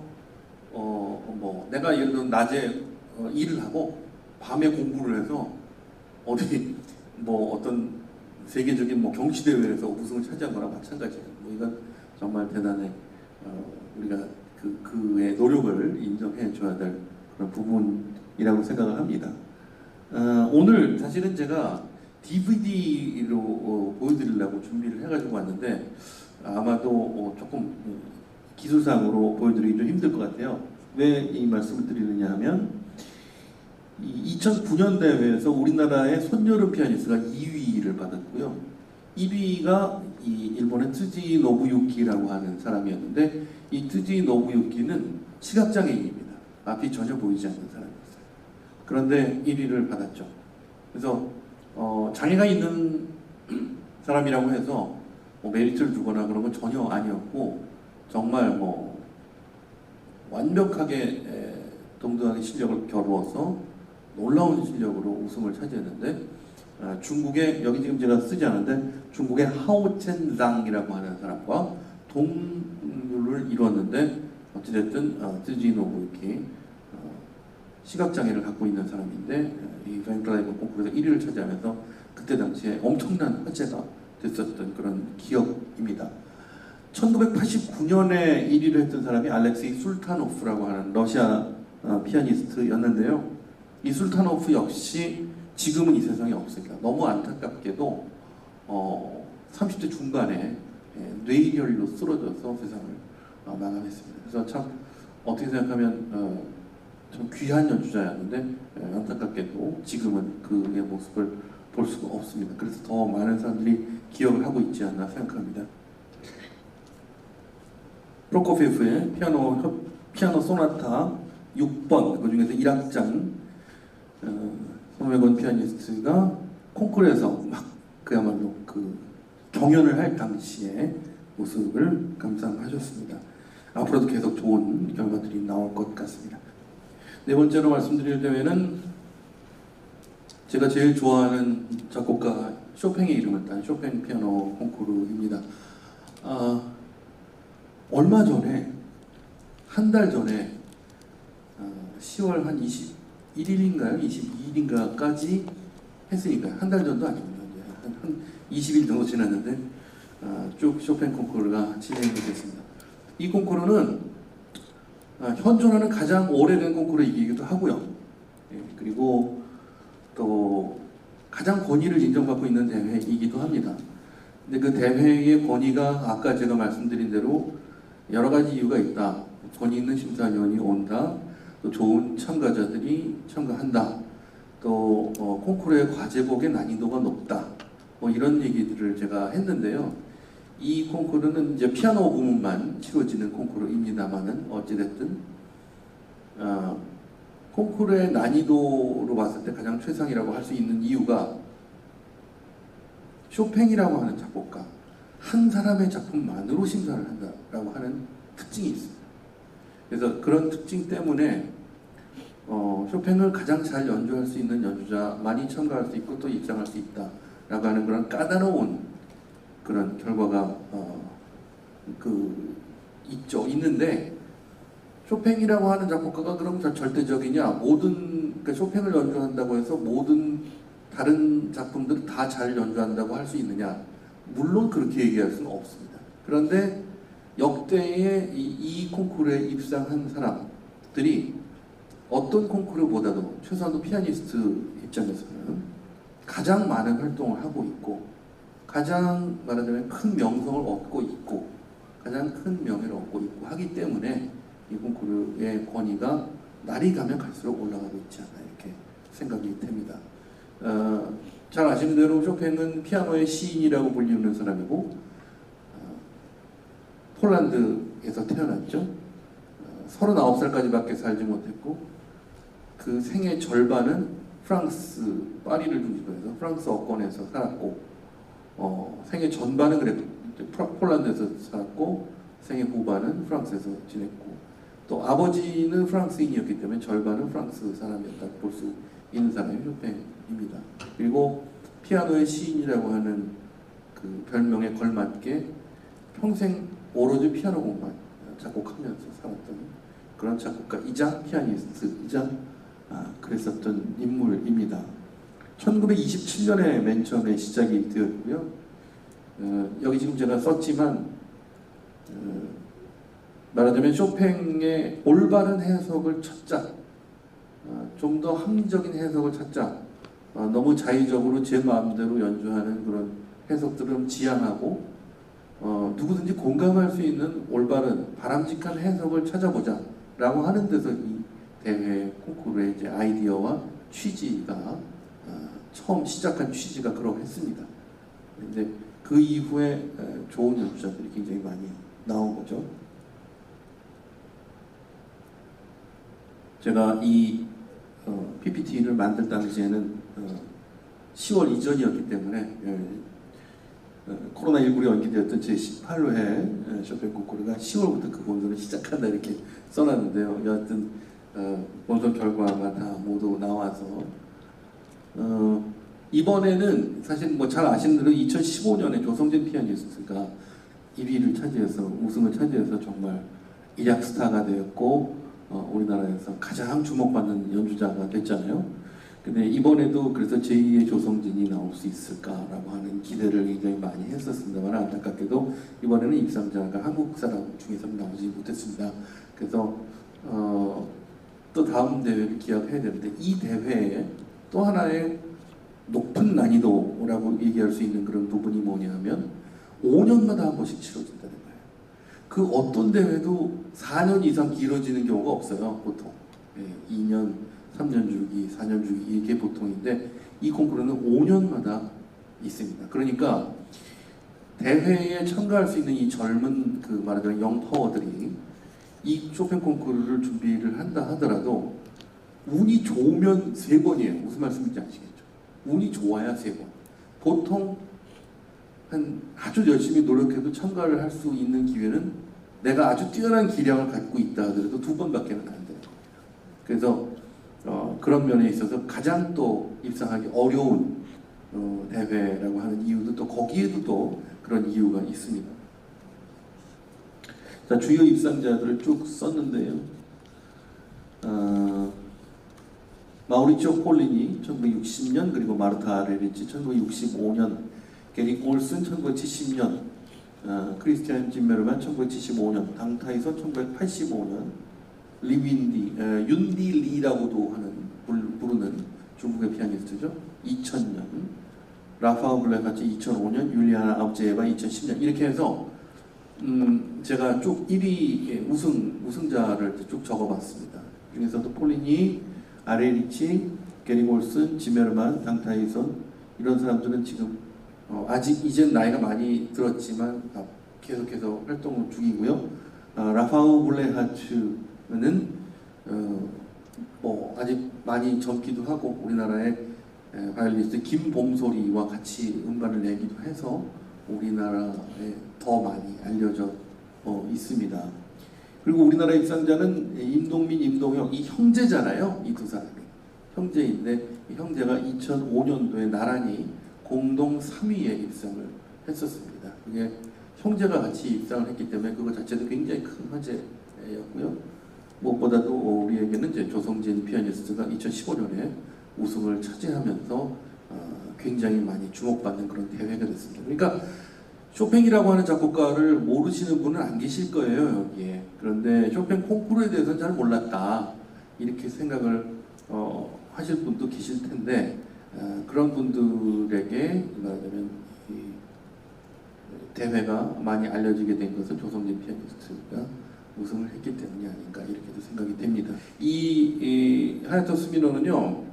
뭐 내가 예를 들어 낮에 일을 하고 밤에 공부를 해서 어디 뭐 어떤 세계적인 뭐 경시 대회에서 우승을 차지한 거나 마찬가지예요. 뭐 이건 정말 대단해. 우리가 그의 노력을 인정해 줘야 될 그런 부분이라고 생각을 합니다. 오늘 사실은 제가 DVD로 보여드리려고 준비를 해가지고 왔는데 아마도 조금 기술상으로 보여드리기 좀 힘들 것 같아요. 왜 이 말씀을 드리느냐 하면 2009년 대회에서 우리나라의 손여름 피아니스트가 2위를 받았고요. 1위가 이 일본의 트지 노부유키라고 하는 사람이었는데 이 트지 노부유키는 시각장애인입니다. 앞이 전혀 보이지 않는 사람이었어요. 그런데 1위를 받았죠. 그래서 장애가 있는 사람이라고 해서 뭐 메리트를 두거나 그런 건 전혀 아니었고 정말 뭐 완벽하게 동등하게 실력을 겨루어서 놀라운 실력으로 우승을 차지했는데 중국의 여기 지금 제가 쓰지 않은데 중국의 하오첸장이라고 하는 사람과 동률을 이뤘는데 어찌됐든 쯔지 노부유키 시각장애를 갖고 있는 사람인데 이 뱅클라이브 콩쿠르에서 1위를 차지하면서 그때 당시에 엄청난 화제가 됐었던 그런 기억입니다. 1989년에 1위를 했던 사람이 알렉세이 술타노프라고 하는 러시아 피아니스트였는데요. 이 술타노프 역시 지금은 이 세상에 없습니다. 너무 안타깝게도 30대 중반에 뇌일혈로 쓰러져서 세상을 마감했습니다. 그래서 참 어떻게 생각하면 참 귀한 연주자였는데 안타깝게도 지금은 그의 모습을 볼 수가 없습니다. 그래서 더 많은 사람들이 기억을 하고 있지 않나 생각합니다. 프로코피에프의 피아노 소나타 6번 그 중에서 1악장 손웨건 피아니스트가 콩쿠르에서 막 그야말로 그 경연을 할 당시의 모습을 감상하셨습니다. 앞으로도 계속 좋은 결과들이 나올 것 같습니다. 네 번째로 말씀드릴 대회는 제가 제일 좋아하는 작곡가 쇼팽의 이름을 딴 쇼팽 피아노 콩쿠르입니다. 얼마 전에 한 달 전에 10월 한 21일인가요? 22일인가까지 했으니까요. 한 달 전도 아니고요. 한 20일 정도 지났는데 쭉 쇼팽 콩쿠르가 진행이 됐습니다. 이 콩쿠르는 현존하는 가장 오래된 콩쿠르이기도 하고요. 그리고 또 가장 권위를 인정받고 있는 대회이기도 합니다. 근데 그 대회의 권위가 아까 제가 말씀드린 대로 여러 가지 이유가 있다. 권위 있는 심사위원이 온다. 또 좋은 참가자들이 참가한다. 또 콩쿠르의 과제곡의 난이도가 높다. 뭐 이런 얘기들을 제가 했는데요. 이 콩쿠르는 이제 피아노 부문만 치러지는 콩쿠르입니다만은 어찌됐든 콩쿠르의 난이도로 봤을 때 가장 최상이라고 할 수 있는 이유가 쇼팽이라고 하는 작곡가 한 사람의 작품만으로 심사를 한다라고 하는 특징이 있습니다. 그래서 그런 특징 때문에 쇼팽을 가장 잘 연주할 수 있는 연주자만이 참가할 수 있고 또 입상할 수 있다라고 하는 그런 까다로운 그런 결과가 있는데 쇼팽이라고 하는 작곡가가 그럼 절대적이냐? 그러니까 쇼팽을 연주한다고 해서 모든 다른 작품들을 다 잘 연주한다고 할 수 있느냐? 물론 그렇게 얘기할 수는 없습니다. 그런데 역대의 이 콩쿠르에 입상한 사람들이 어떤 콩쿠르보다도 최소한도 피아니스트 입장에서는 가장 많은 활동을 하고 있고 가장 말하자면 큰 명성을 얻고 있고 가장 큰 명예를 얻고 있고 하기 때문에 이 콩쿠르의 권위가 날이 가면 갈수록 올라가고 있지 않나 이렇게 생각이 됩니다. 잘 아시는 대로 쇼팽은 피아노의 시인이라고 불리는 사람이고 폴란드에서 태어났죠. 39살까지밖에 살지 못했고 그 생애 절반은 프랑스 파리를 중심으로 해서 프랑스 어권에서 살았고 생애 전반은 그래도 폴란드에서 살았고 생애 후반은 프랑스에서 지냈고 또 아버지는 프랑스인이었기 때문에 절반은 프랑스 사람이었다 볼 수 있는 사람이 쇼팽입니다. 그리고 피아노의 시인이라고 하는 그 그 별명에 걸맞게 평생 오로지 피아노 곡만 작곡하면서 살았던 그런 작곡가이자 피아니스트이자 그랬었던 인물입니다. 1927년에 맨 처음에 시작이 되었고요. 여기 지금 제가 썼지만 말하자면 쇼팽의 올바른 해석을 찾자, 좀 더 합리적인 해석을 찾자, 너무 자의적으로 제 마음대로 연주하는 그런 해석들은 지양하고 누구든지 공감할 수 있는 올바른 바람직한 해석을 찾아보자 라고 하는 데서 이 대회 콩쿠르의 이제 아이디어와 취지가 처음 시작한 취지가 그러했습니다. 근데 그 이후에 좋은 연주자들이 굉장히 많이 나온 거죠. 제가 이 PPT를 만들 당시에는 10월 이전이었기 때문에 코로나19로 연기되었던 제18회 쇼팽 콩쿠르가 10월부터 그 본선을 시작한다 이렇게 써놨는데요. 여하튼 본선 결과가 다 모두 나와서 이번에는 사실 뭐 잘 아시는 대로 2015년에 조성진 피아니스트가 1위를 차지해서 우승을 차지해서 정말 일약 스타가 되었고 우리나라에서 가장 주목받는 연주자가 됐잖아요. 근데 이번에도 그래서 제2의 조성진이 나올 수 있을까라고 하는 기대를 굉장히 많이 했었습니다만 안타깝게도 이번에는 입상자가 한국 사람 중에서는 나오지 못했습니다. 그래서 또 다음 대회를 기약해야 되는데 이 대회에 또 하나의 높은 난이도라고 얘기할 수 있는 그런 부분이 뭐냐면 5년마다 한 번씩 치러진다는 거예요. 그 어떤 대회도 4년 이상 길어지는 경우가 없어요. 보통 2년, 3년 주기, 4년 주기 이게 보통인데 이 콩쿠르는 5년마다 있습니다. 그러니까 대회에 참가할 수 있는 이 젊은 그 말하자면 영파워들이 이 쇼팽 콩쿠르를 준비를 한다 하더라도 운이 좋으면 3번이에요. 무슨 말씀인지 아시겠죠? 운이 좋아야 3번. 보통 아주 열심히 노력해도 참가를 할 수 있는 기회는 내가 아주 뛰어난 기량을 갖고 있다 하더라도 2번밖에 안 돼요. 그래서 그런 면에 있어서 가장 또 입상하기 어려운 대회라고 하는 이유도 또 거기에도 또 그런 이유가 있습니다. 자, 주요 입상자들을 쭉 썼는데요. 마우리치오 폴리니 1960년, 그리고 마르타 아레리치 1965년, 게릭 올슨 1970년, 크리스티안 짐메르만 1975년, 당타이선 1985년, 윤디 리라고도 부르는 중국의 피아니스트죠. 2000년, 라파우 블레카치 2005년, 율리아나 아브제예바 2010년 이렇게 해서 제가 쭉 1위 우승자를 쭉 적어봤습니다. 중에서도 폴리니, 아레리치, 게릭 올슨, 지메르만, 당타이선 이런 사람들은 지금 아직 이젠 나이가 많이 들었지만 계속해서 활동 중이고요. 라파우 블레하츠는 아직 많이 젊기도 하고 우리나라의 바이올리니스트 김봄소리와 같이 음반을 내기도 해서 우리나라에 더 많이 알려져 있습니다. 그리고 우리나라 입상자는 임동민, 임동혁 이 형제잖아요. 이 두 사람이 형제인데 이 형제가 2005년도에 나란히 공동 3위에 입상을 했었습니다. 그게 형제가 같이 입상을 했기 때문에 그거 자체도 굉장히 큰 화제였고요. 무엇보다도 우리에게는 이제 조성진 피아니스트가 2015년에 우승을 차지하면서 굉장히 많이 주목받는 그런 대회가 됐습니다. 그러니까 쇼팽이라고 하는 작곡가를 모르시는 분은 안 계실 거예요, 여기에. 그런데 쇼팽 콩쿠르에 대해서는 잘 몰랐다 이렇게 생각을 하실 분도 계실 텐데 그런 분들에게 말하자면 이 대회가 많이 알려지게 된 것은 조성진 피아니스트가 우승을 했기 때문이 아닌가 이렇게도 생각이 됩니다. 이 하야토 스미노는요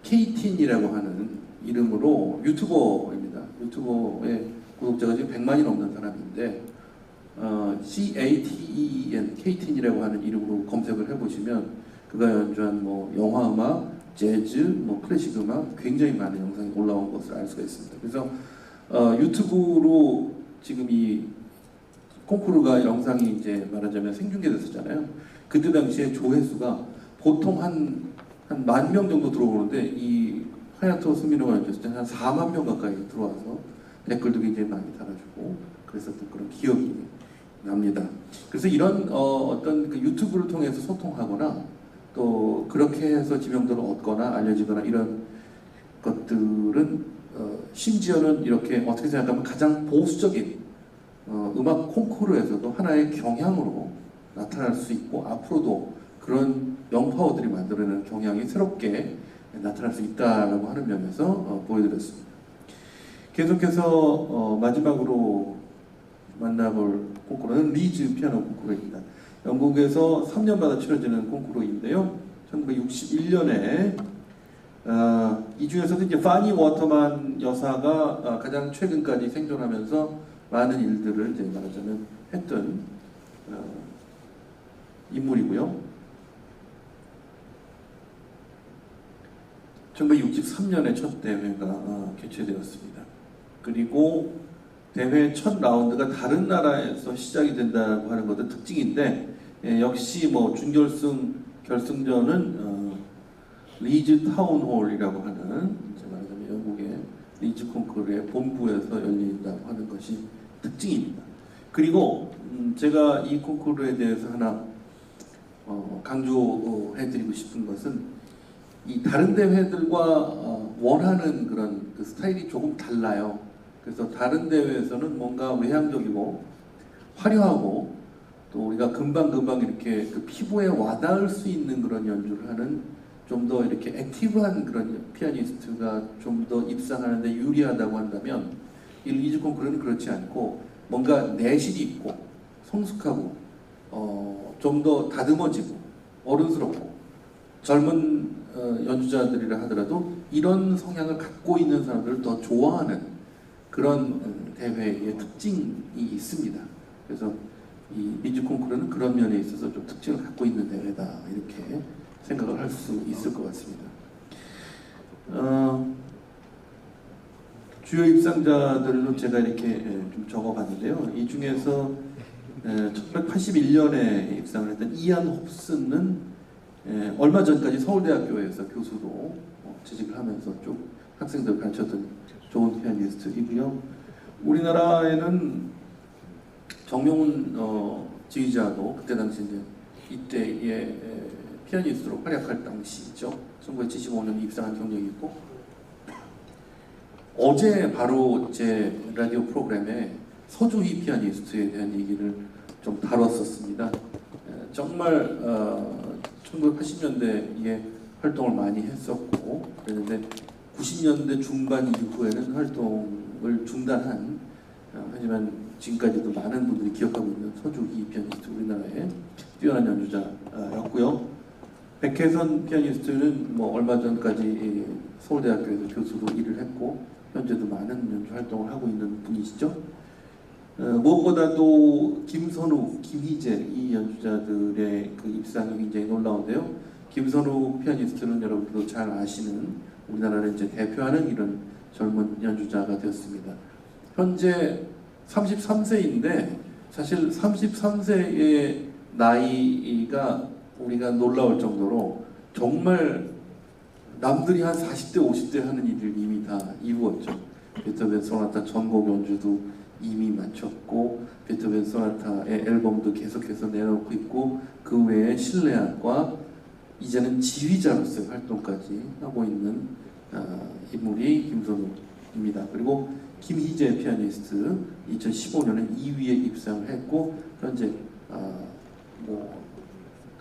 케이틴이라고 하는 이름으로 유튜버입니다. 유튜버의 구독자가 지금 100만이 넘는 사람인데 CATEN 케이틴이라고 하는 이름으로 검색을 해보시면 그가 연주한 뭐 영화음악, 재즈, 뭐 클래식 음악 굉장히 많은 영상이 올라온 것을 알 수가 있습니다. 그래서 유튜브로 지금 이 콩쿠르가 영상이 이제 말하자면 생중계됐었잖아요. 그때 당시에 조회수가 보통 한 10,000명 정도 들어오는데 이 하야토 스미노가 연주했을 때 한 4만 명 가까이 들어와서 댓글도 굉장히 많이 달아주고 그랬었던 그런 기억이 납니다. 그래서 이런 어떤 그 유튜브를 통해서 소통하거나 또 그렇게 해서 지명도를 얻거나 알려지거나 이런 것들은 심지어는 이렇게 어떻게 생각하면 가장 보수적인 음악 콩쿠르에서도 하나의 경향으로 나타날 수 있고 앞으로도 그런 영파워들이 만들어내는 경향이 새롭게 나타날 수 있다라고 하는 면에서 보여드렸습니다. 계속해서 마지막으로 만나볼 콩쿠르는 리즈 피아노 콩쿠르입니다. 영국에서 3년마다 치러지는 콩쿠르인데요. 1961년에 이 중에서도 이제 파니 워터만 여사가 가장 최근까지 생존하면서 많은 일들을 이제 말하자면 했던 인물이고요. 1963년에 첫 대회가 개최되었습니다. 그리고 대회 첫 라운드가 다른 나라에서 시작이 된다고 하는 것도 특징인데 역시 뭐 준결승, 결승전은 리즈 타운홀이라고 하는 말하자면 영국의 리즈 콩쿠르의 본부에서 열린다고 하는 것이 특징입니다. 그리고 제가 이 콩쿠르에 대해서 하나 강조해드리고 싶은 것은 이 다른 대회들과 원하는 그런 그 스타일이 조금 달라요. 그래서 다른 대회에서는 뭔가 외향적이고 화려하고 또 우리가 금방금방 이렇게 그 피부에 와닿을 수 있는 그런 연주를 하는 좀 더 이렇게 액티브한 그런 피아니스트가 좀 더 입상하는데 유리하다고 한다면 이 리즈 콩쿠르는 그렇지 않고 뭔가 내실이 있고 성숙하고 좀 더 다듬어지고 어른스럽고 젊은 연주자들이라 하더라도 이런 성향을 갖고 있는 사람들을 더 좋아하는 그런 대회의 특징이 있습니다. 그래서 이 리즈 콩쿠르는 그런 면에 있어서 좀 특징을 갖고 있는 대회다 이렇게 생각을 할 수 있을 것 같습니다. 주요 입상자들로 제가 이렇게 좀 적어봤는데요. 이 중에서 1981년에 입상을 했던 이안 홉슨은 얼마 전까지 서울대학교에서 교수로 재직을 하면서 쭉 학생들 가르쳤던 좋은 피아니스트이고요. 우리나라에는 정명훈 지휘자도 그때 당시 이제 이때의 피아니스트로 활약할 당시죠. 1975년 입상한 경력이 있고 어제 바로 제 라디오 프로그램에 서주희 피아니스트에 대한 얘기를 좀 다뤘었습니다. 정말 1980년대에 활동을 많이 했었고 그랬는데 90년대 중반 이후에는 활동을 중단한 하지만 지금까지도 많은 분들이 기억하고 있는 서주희 피아니스트 우리나라의 뛰어난 연주자였고요. 백혜선 피아니스트는 뭐 얼마 전까지 서울대학교에서 교수로 일을 했고 현재도 많은 연주 활동을 하고 있는 분이시죠. 무엇보다도 김선우, 김희재 이 연주자들의 그 입상이 굉장히 놀라운데요. 김선우 피아니스트는 여러분들도 잘 아시는 우리나라를 이제 대표하는 이런 젊은 연주자가 되었습니다. 현재 33세인데 사실 33세의 나이가 우리가 놀라울 정도로 정말 남들이 한 40대, 50대 하는 일을 이미 다 이루었죠. 베토벤 소나타 전곡 연주도 이미 마쳤고 베토벤 소나타의 앨범도 계속해서 내놓고 있고 그 외에 실내악과 이제는 지휘자로서의 활동까지 하고 있는 인물이 김선우입니다. 그리고 김희재 피아니스트 2015년에 2위에 입상을 했고 현재 뭐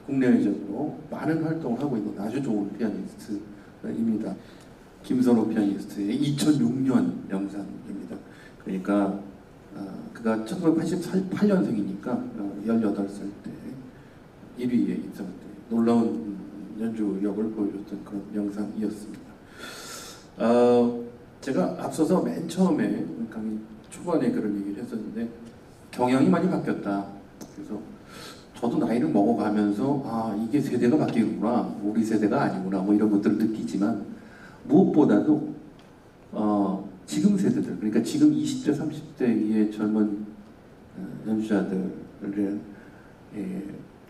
국내외적으로 많은 활동을 하고 있는 아주 좋은 피아니스트입니다. 김선우 피아니스트의 2006년 영상입니다. 그러니까 그가 1988년생이니까 18살 때 1위에 입상할 때 놀라운 연주력을 보여줬던 그런 영상이었습니다. 제가 앞서서 맨 처음에 강의 초반에 그런 얘기를 했었는데 경향이 많이 바뀌었다. 그래서 저도 나이를 먹어가면서 이게 세대가 바뀌는구나, 우리 세대가 아니구나 뭐 이런 것들을 느끼지만 무엇보다도 지금 세대들, 그러니까 지금 20대 30대의 젊은 연주자들의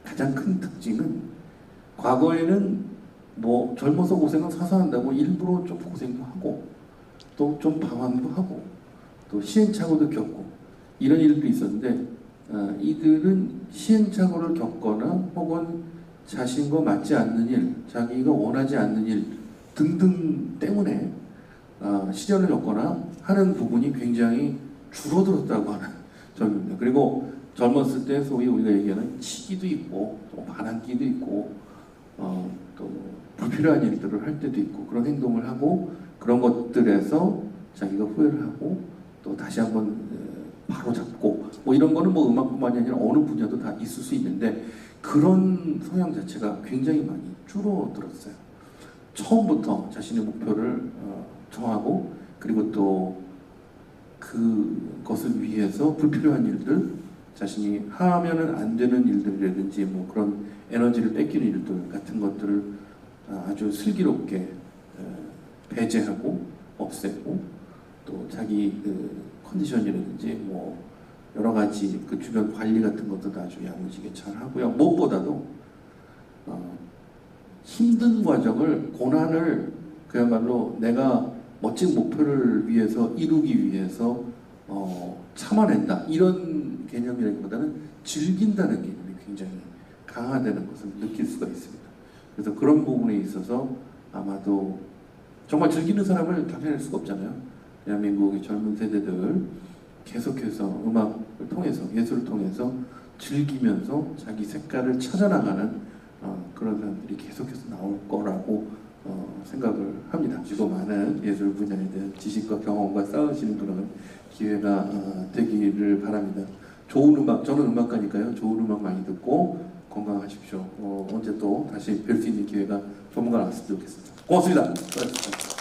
가장 큰 특징은 과거에는 뭐 젊어서 고생은 사서 한다고 일부러 좀 고생도 하고 또 좀 방황도 하고 또 시행착오도 겪고 이런 일도 있었는데 이들은 시행착오를 겪거나 혹은 자신과 맞지 않는 일, 자기가 원하지 않는 일 등등 때문에 시련을 겪거나 하는 부분이 굉장히 줄어들었다고 하는 점입니다. 그리고 젊었을 때 소위 우리가 얘기하는 치기도 있고 또 반항기도 있고 또 불필요한 일들을 할 때도 있고 그런 행동을 하고 그런 것들에서 자기가 후회를 하고 또 다시 한번 바로 잡고 뭐 이런 거는 뭐 음악뿐만이 아니라 어느 분야도 다 있을 수 있는데 그런 성향 자체가 굉장히 많이 줄어들었어요. 처음부터 자신의 목표를 정하고 그리고 또 그것을 위해서 불필요한 일들 자신이 하면은 안 되는 일들이라든지 뭐 그런 에너지를 뺏기는 일들 같은 것들을 아주 슬기롭게 배제하고 없애고 또 자기 그 컨디션이라든지 뭐 여러 가지 그 주변 관리 같은 것도 아주 야무지게 잘 하고요. 무엇보다도 힘든 과정을 고난을 그야말로 내가 멋진 목표를 위해서 이루기 위해서 참아낸다 이런 개념이라기보다는 즐긴다는 개념이 굉장히 강화되는 것을 느낄 수가 있습니다. 그래서 그런 부분에 있어서 아마도 정말 즐기는 사람을 당연할 수가 없잖아요. 대한민국의 젊은 세대들 계속해서 음악을 통해서 예술을 통해서 즐기면서 자기 색깔을 찾아나가는 그런 사람들이 계속해서 나올 거라고 생각을 합니다. 그리고 많은 예술 분야에 대한 지식과 경험과 쌓으시는 그런 기회가 되기를 바랍니다. 좋은 음악, 저는 음악가니까요. 좋은 음악 많이 듣고 건강하십시오. 언제 또 다시 뵐 수 있는 기회가 조만간 왔으면 좋겠습니다. 고맙습니다. 수고하셨습니다.